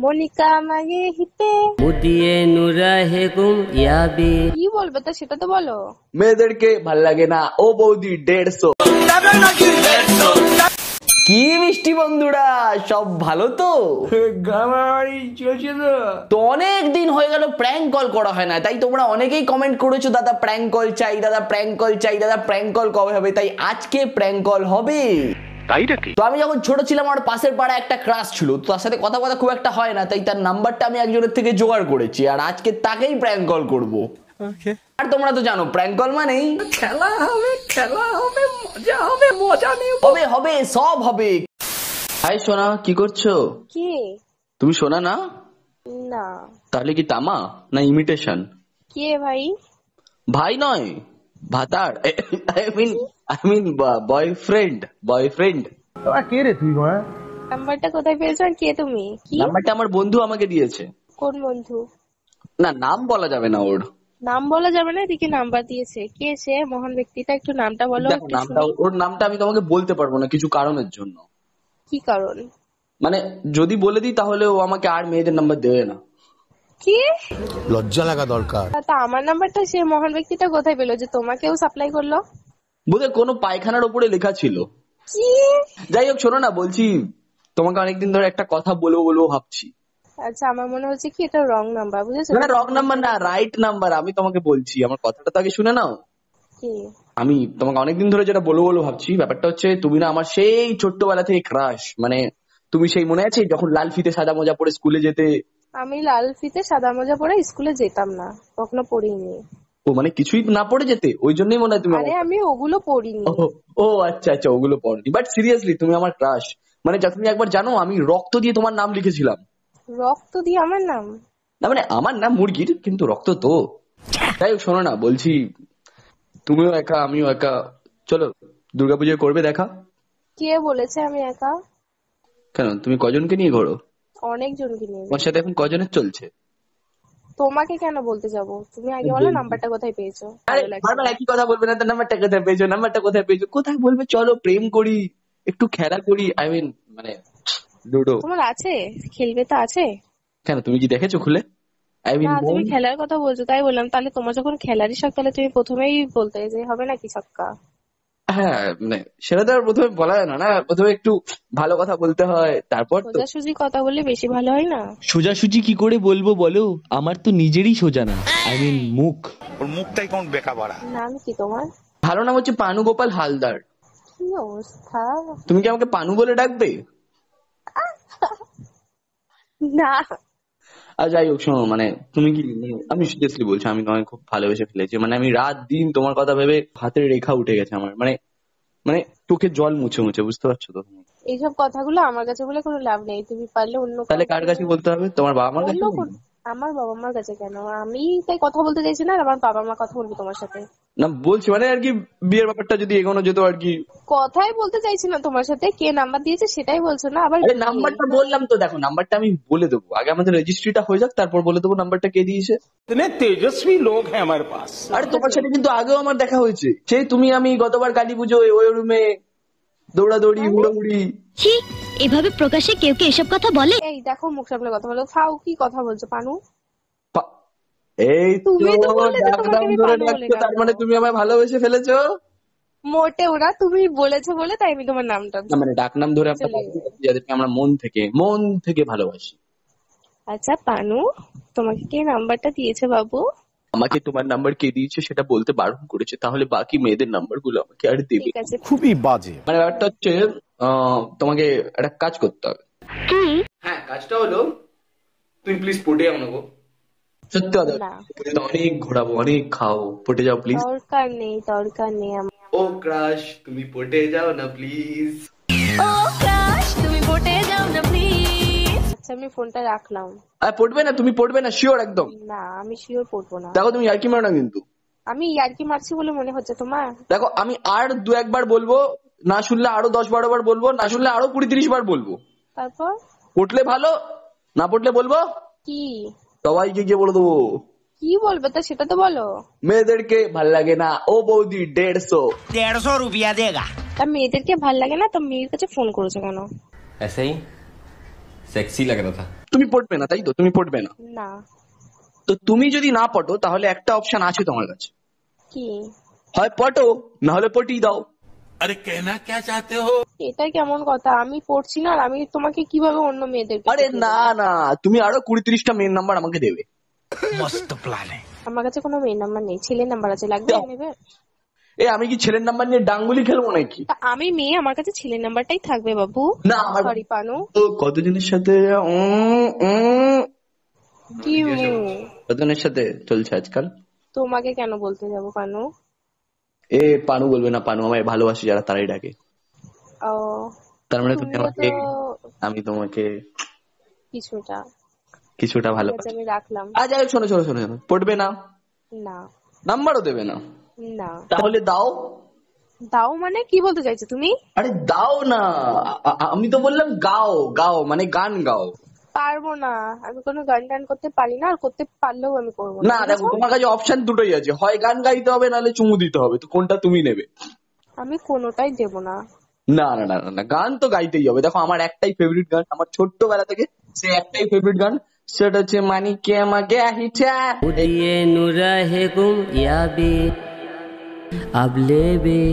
মনিকা মাগে হিতে মুদিয়ে নুরা হে গুম ইয়াবি। কি বলবে তো সেটা তো বলো। মেয়েদেরকে ভাল লাগে না ও বৌদি 150। কি মিষ্টি বন্ধুরা, সব ভালো তো? তো অনেক দিন হয়ে গেল প্র্যাঙ্ক কল করা হয় না, তাই তোমরা অনেকেই কমেন্ট করেছো দাদা প্র্যাঙ্ক কল চাই, দাদা প্র্যাঙ্ক কল চাই, দাদা প্র্যাঙ্ক কল কবে হবে। তাই আজকে প্র্যাঙ্ক কল হবে। তো আমি যখন ছোট ছিলাম আমার পাশের পাড়ায় একটা ক্রাশ ছিল, তো তার সাথে কথা খুব একটা হয় না, তাই তার নাম্বারটা আমি একজনের থেকে জোগাড় করেছি আর আজকে তাকেই প্র্যাঙ্ক কল করবো। আর তোমরা তো জানো প্র্যাঙ্ক কল মানেই খেলা হবে, মজা হবে, হবে সব হবে। হাই সোনা, কি করছো? কি? তুমি সোনা না? না। তাহলে কি তামা না ইমিটেশন? কে ভাই? ভাই নয়, ভাতার, আই মিন বয়ফ্রেন্ড। কে রে তুই? নাম্বারটা কোথায় পেয়েছো আর কে তুমি? কি নাম্বারটা আমার বন্ধু আমাকে দিয়েছে। কোন বন্ধু? না, নাম বলা যাবে না ওর। নাম বলা যাবে না, এদিকে নাম্বার দিয়েছে। কে সে মহান ব্যক্তিটা? একটু নামটা বলো। দেখো নামটা, ওর নামটা আমি তোমাকে বলতে পারবো না কিছু কারণের জন্য। কি কারণ? মানে যদি বলে দিই তাহলে ও আমাকে আর মেয়েদের নাম্বার দেবে না। কি লজ্জা লাগা দরকার। তা আমার নাম্বারটা সে মহান ব্যক্তিটা কোথায় পেলো যে তোমাকেও সাপ্লাই করলো? বোধহয় কোনো পায়খানার উপরে লেখা ছিল। কি? যাই হোক শোনো না, বলছি তোমাকে অনেকদিন ধরে একটা কথা বলবো ভাবছি। আচ্ছা, আমার মনে হচ্ছে কি এটা রং নাম্বার, বুঝেছো? না, রং নাম্বার না, রাইট নাম্বার। আমি তোমাকে বলছি, আমার কথাটা তো আগে শুনে নাও। কি? আমি তোমাকে অনেকদিন ধরে যেটা বলবো ভাবছি, ব্যাপারটা হচ্ছে তুমি না আমার সেই ছোট্টবেলা থেকে ক্রাশ। মানে তুমি সেই মনে আছে যখন লাল ফিতে সাদা মোজা পরে স্কুলে যেতে? আমি লাল ফিতে সাদা মোজা পরে স্কুলে যেতাম না, কখনো পড়িনি। ও মানে কিছুই না পড়ে যেতে, ওই জন্যই মনে হয় তুমি আরে আমি ওগুলো পড়িনি। ও আচ্ছা আচ্ছা, ওগুলো পড়নি। বাট সিরিয়াসলি তুমি আমার ক্রাশ। মানে তুমি একবার জানো আমি রক্ত দিয়ে তোমার নাম লিখেছিলাম। রক্ত দিয়ে আমার নাম? না মানে আমার নাম মুরগির, কিন্তু রক্ত তো। যাই হোক শোনো না, বলছি তুমিও একা আমিও একা, চলো দুর্গাপুজোয় করবে দেখা। কে বলেছে আমি একা? কেন, তুমি কজনকে নিয়ে ঘোরো? অনেক জনকে নিয়ে। তোমার সাথে এখন কজনের চলছে? তোমাকে কেন বলতে যাব? তুমি আগে বলো নাম্বারটা কোথায় পেয়েছো। আরে বারবার একই কথা বলবে না, তার নাম্বারটা কোথায় পেয়েছো, নাম্বারটা কোথায় পেয়েছো, কোথায় বলবে চলো প্রেম করি, একটু খেলা করি, আই মিন মানে লুডো। তোমার আছে? খেলবে তো আছে? কেন তুমি কি দেখেছো খুলে? আই মিন না, তুমি খেলার কথা বলছো তাই বললাম। তাহলে তোমার যখন খেলারই শখ, তাহলে তুমি প্রথমেই বলতে যে হবে নাকি ছক্কা? হ্যাঁ মানে সেটা তো আর প্রথমে বলা যায় না, না প্রথমে একটু ভালো কথা বলতে হয়, তারপর তো। সোজাসুজি কথা বললে বেশি ভালো হয় না? সোজাসুজি কি করে বলবো বলো, আমার তো নিজেরই সোজা না, আই মিন মুখ। ওর মুখটাই কোন বেকা বাড়া। নাম কি তোমার? ভালো নাম হচ্ছে পানুগোপাল হালদার। কি অবস্থা? তুমি কি আমাকে পানু বলে ডাকবে? না। আর যাই হোক শোনো, মানে তুমি কি, আমি সিরিয়াসলি বলছি, আমি তোমায় খুব ভালোবেসে ফেলেছি। মানে আমি রাত দিন তোমার কথা ভেবে হাতের রেখা উঠে গেছে আমার, মানে মানে চোখে জল মুছে মুছে, বুঝতে পারছো তো? এইসব কথাগুলো আমার কাছে বলে কোনো লাভ নেই। তুমি পারলে অন্য তাহলে কার কাছে বলতে হবে? তোমার বাবা মার কাছে? আমার বাবা মার কাছে কেন? আমি তাই কথা বলতে চাইছি না, আর আমার বাবা মা কথা বলবো তোমার সাথে? না বলছি মানে আর কি, বিয়ের ব্যাপারটা যদি এগোনো যেত আর কি। কথাই বলতে চাইছি না তোমার সাথে। কে নাম্বার দিয়েছে সেটাই বলছো না আবার? আরে নাম্বারটা বললাম তো, দেখো নাম্বারটা আমি বলে দেবো, আগে আমাদের রেজিস্ট্রিটা হয়ে যাক, তারপর বলে দেবো নাম্বারটা কে দিয়েছে। इतने तेजस्वी लोग हैं हमारे पास। আরে তোমার সাথে কিন্তু আগেও আমার দেখা হয়েছে, সেই তুমি আমি গতবার কালী পুজোয় ওই রুমে দৌড়াদৌড়ি হুড়োহুড়ি। ছি, এভাবে প্রকাশ্যে কেউ কি এসব কথা বলে? এই দেখো, মুখ সামলে কথা বলো। ফাউ কি কথা বলছো পানু? এই তুমি তো তো বললে যে তোমাকে ডাকনাম আমি ধরে পানু বলে ডাকছো, তার ডাকবো। মানে তুমি আমায় ভালোবেসে ফেলেছো। মোটেও না, তুমি বলেছো বলে তাই আমি তোমার নামটা। না মানে ডাকনাম ধরে আমরা যাদেরকে আমরা মন থেকে ভালোবাসি। আচ্ছা পানু, তোমাকে কে নাম্বারটা দিয়েছে বাবু? আমাকে তোমার নাম্বার কে দিয়েছে সেটা বলতে বারণ করেছে, তাহলে বাকি মেয়েদের নাম্বার গুলো আমাকে আর দেবে। ঠিক আছে। খুবই বাজে। মানে ব্যাপারটা হচ্ছে তোমাকে একটা কাজ করতে হবে। হ্যাঁ, কাজটা হলো তুমি প্লিজ পটে যাও না গো, সত্যি কথা। না। অনেক ঘোরাবো, অনেক খাও, পটে যাও প্লিজ। দরকার নেই, দরকার নেই আমার। ও ক্রাশ, তুমি পটে যাও না প্লিজ। আচ্ছা আমি ফোনটা রাখলাম। আর পড়বে না, তুমি পড়বে না শিওর একদম? না, আমি শিওর পড়বো না। দেখো তুমি ইয়ার্কি মারো না কিন্তু। আমি ইয়ার্কি মারছি বলে মনে হচ্ছে তোমার? দেখো আমি আর 2-1 বার বলবো, না শুনলে আরো 10-12 বার বলবো, না শুনলে আরো 20-30 বার বলবো। তারপর? পড়লে ভালো, না পড়লে বলবো কি? সবাইকে গিয়ে বলে দেবো। কি বলবে তো সেটা তো বলো। মেয়েদেরকে ভাল লাগে না ও বৌদি 150। 150 रुपया देगा। তা মেয়েদেরকে ভাল লাগে না তো মেয়ের কাছে ফোন করেছো কেন? ऐसे ही सेक्सी लग रहा था। তুমি পড়বে না, তাই তো? তুমি পড়বে না। না। তো তুমি যদি না পটো তাহলে একটা অপশন আছে তোমার কাছে, কি? হয় পটো না হলে পটিয়ে দাও। এটা কেমন কথা? আমি পড়ছি না আর আমি তোমাকে কিভাবে অন্য মেয়েদের আরে না না, তুমি আরো 20-30টা মেন নাম্বার আমাকে দেবে। আমার কাছে কোনো মেয়ের নাম্বার নেই, ছেলের নাম্বার আছে, লাগবে নেবে? আমি কি ছেলের নাম্বার নিয়ে ডাঙ্গুলি খেলবো নাকি? তা আমি মেয়ে, আমার কাছে ছেলের নাম্বারটাই থাকবে বাবু। না আমার সরি পানু। তো কতজনের সাথে কি কতজনের সাথে চলছে আজকাল? তোমাকে কেন বলতে যাবো পানু? পানু বলবে না, পানু আমায় ভালোবাসে যারা তারাই ডাকে। ও তার মানে তুমি তুমিও আমাকে, তো আমি তোমাকে কিছুটা। কিছুটা ঠিক আছে, ভালোবাসি। আমি রাখলাম। আজ শোনো শোনো শোনো শোনো, পড়বে না, না নাম্বারও দেবে না, না। তাহলে দাও। দাও মানে কি বলতে চাইছো তুমি? আরে দাও না, আমি তো বললাম গাও, গাও মানে গান গাও। পারবো না, আমি কোনো গান টান করতে পারি না, আর করতে পারলেও আমি করবো না দেখো, তোমার কাছে অপশন দুটোই আছে, হয় গান গাইতে হবে নাহলে চুমু দিতে হবে, তো কোনটা তুমি নেবে? আমি কোনোটাই দেবো না। না না না না না, গান তো গাইতেই হবে। দেখো আমার একটাই ফেভারিট গান, আমার ছোট্টবেলা থেকে সে একটাই ফেভারিট গান, সেটা হচ্ছে মানিকে আমাকে আহিটা। उदिए नुराहेकुम याबी अबलेबी।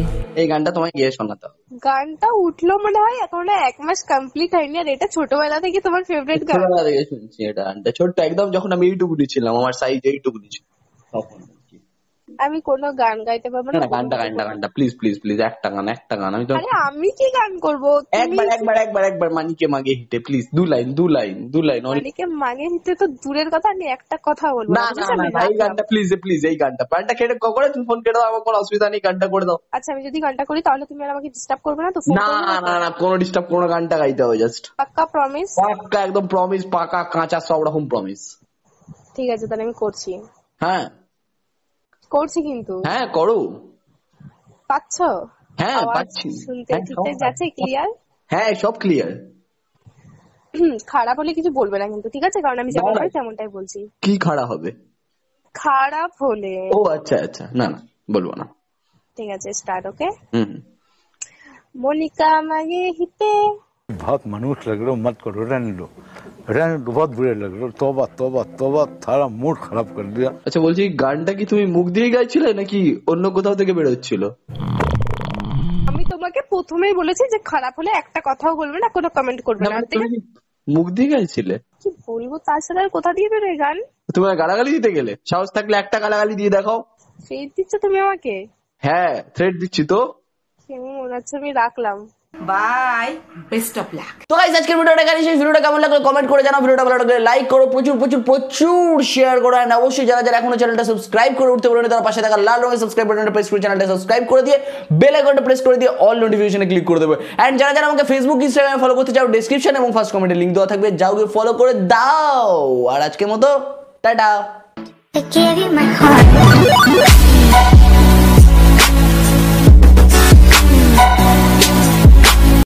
এই গানটা তোমায় গিয়ে শোনাতে হবে। গানটা উঠলো মনে হয় এখনো 1 মাস কমপ্লিট হয়নি, আর এটা ছোটবেলা থেকে তোমার ফেভারিট গান? ছোটবেলা থেকে শুনছি এটা গানটা, ছোট্ট একদম, যখন আমি এইটুকুনি ছিলাম, আমার সাইজ এইটুকুনি ছিল তখন। আমি কোনো গান গাইতে পারবো না না। না, গানটা গানটা গানটা প্লিজ প্লিজ প্লিজ, একটা গান একটা গান, আমি তো আরে আমি কি গান করবো? একবার একবার একবার একবার মানিকে মাগে হিটে প্লিজ, দু লাইন দু লাইন দু লাইন। মানিকে মাগে নিতে তো দূরের কথা, আমি একটা কথা বলবো না না না না, এই গানটা প্লিজ প্লিজ, এই গানটা গানটা কেটে করে তুমি ফোন কেটে দাও, আমার কোনো অসুবিধা নেই, গানটা করে দাও। আচ্ছা আমি যদি গানটা করি তাহলে তুমি আর আমাকে ডিস্টার্ব করবে না তো? ফোন না করবে না তো? না না, কোনো ডিস্টার্ব, কোনো গানটা গাইতে হবে জাস্ট। পাক্কা প্রমিস? পাক্কা একদম প্রমিস, পাকা কাঁচা সব রকম প্রমিস। ঠিক আছে তাহলে আমি করছি। হ্যাঁ করছি কিন্তু। হ্যাঁ করো। পাচ্ছো? হ্যাঁ আওয়াজ পাচ্ছি। শুনতে হ্যাঁ, ঠিকঠাক যাচ্ছে? ক্লিয়ার? হ্যাঁ সব ক্লিয়ার। খারাপ হলে কিছু বলবে না কিন্তু, ঠিক আছে? কারণ আমি যেমন না, না। পারি তেমনটাই বলছি। কি খাড়া হবে? খারাপ হলে। ও আচ্ছা আচ্ছা, না না বলবো না। ঠিক আছে স্টার্ট। ওকে। হুম। मोनिका मांगे हिते। बहुत मनुष्य लग रहे हो, मत करो, रहने दो बहुत बुरे लग रहे हो। तौबा तौबा तौबा, सारा मूड खराब कर दिया। আচ্ছা বলছি, গানটা কি তুমি মুখ দিয়ে গাইছিলে নাকি অন্য কোথাও থেকে বেরোচ্ছিল? আমি তোমাকে প্রথমেই বলেছি যে খারাপ হলে একটা কথাও বলবে না, কোনো কমেন্ট করবে না না। মানে তুমি কি মুখ দিয়ে গাইছিলে? কি বলবো তাছাড়া আর কোথা দিয়ে বেরোয় গান? তুমি গালাগালি দিতে গেলে? সাহস থাকলে একটা গালাগালি দিয়ে দেখাও। ফেট দিচ্ছ তুমি আমাকে? হ্যাঁ থ্রেড দিচ্ছি তো। মনে হচ্ছে আমি রাখলাম। Bye, best of luck. তো গাইস আজকের ভিডিওটা এখানে শেষ। ভিডিওটা কেমন লাগলো কমেন্ট করে জানাও, ভিডিওটা ভালো লাগলে লাইক করো, প্রচুর প্রচুর প্রচুর শেয়ার করো, এন্ড অবশ্যই যারা যারা এখনো চ্যানেলটা সাবস্ক্রাইব করে উঠতে পারেন তারা পাশে থাকা লাল রঙের সাবস্ক্রাইব বাটনটা প্রেস করে চ্যানেলটা সাবস্ক্রাইব করে দিয়ে বেল আইকনটা প্রেস করে দিয়ে অল নোটিফিকেশনে ক্লিক করে দেবে। এন্ড যারা যারা আমাকে ফেসবুক ইনস্টাগ্রামে ফলো করতে চাও, ডেসক্রিপশন এবং ফার্স্ট কমেন্টে লিংক দেওয়া থাকবে, যাও গিয়ে ফলো করে দাও। আর আজকের মতো tata. I gave you my heart.